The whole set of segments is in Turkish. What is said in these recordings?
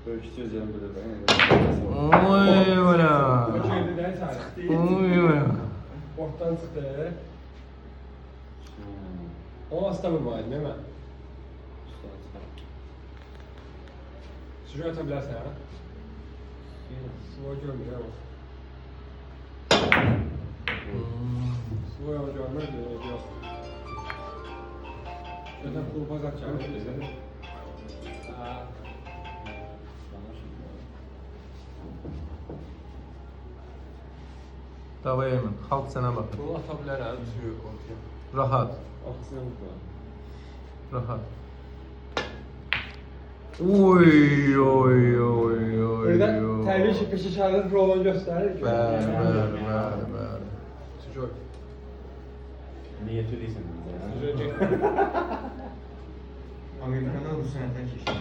Ölçüyoruz yarım böyle de. Oy valla. Bakıyordu der Salih. Oy valla. Ortadan çıktı. O hasta mı var değil mi? Suyu atabilirsin ha. Suyu görmüyor ama. Suyu görmüyor diyor. Zaten kurban atacağım. Davay Emin. Halk sana bak. Bunu atabilir abi suyu ortaya. Rahat. Aksine mutlu. Rahat. Oy oy oy oy Buradan oy. terbiye çıkışı çağırır rolonu gösterir. Ver. Suyu. Niyeti değilsin. Suyu. Amerika'da bu sənətən keçdi.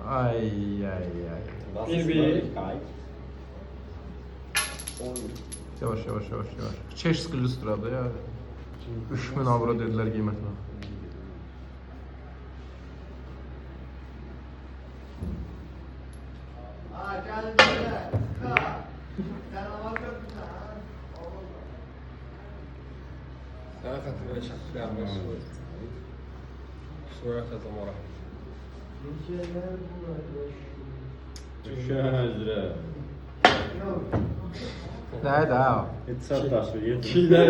Ay ay ay. Bir. Yavaş yavaş yavaş yavaş. Çeş sıkıcı sırada ya. 3000 avro dediler kıymetine. Sana katılmaya çalışıyorum. Suyu atalım oraya. Düşəzdirə. Ne daha? Heç saat daşı, yetir. Çiğner.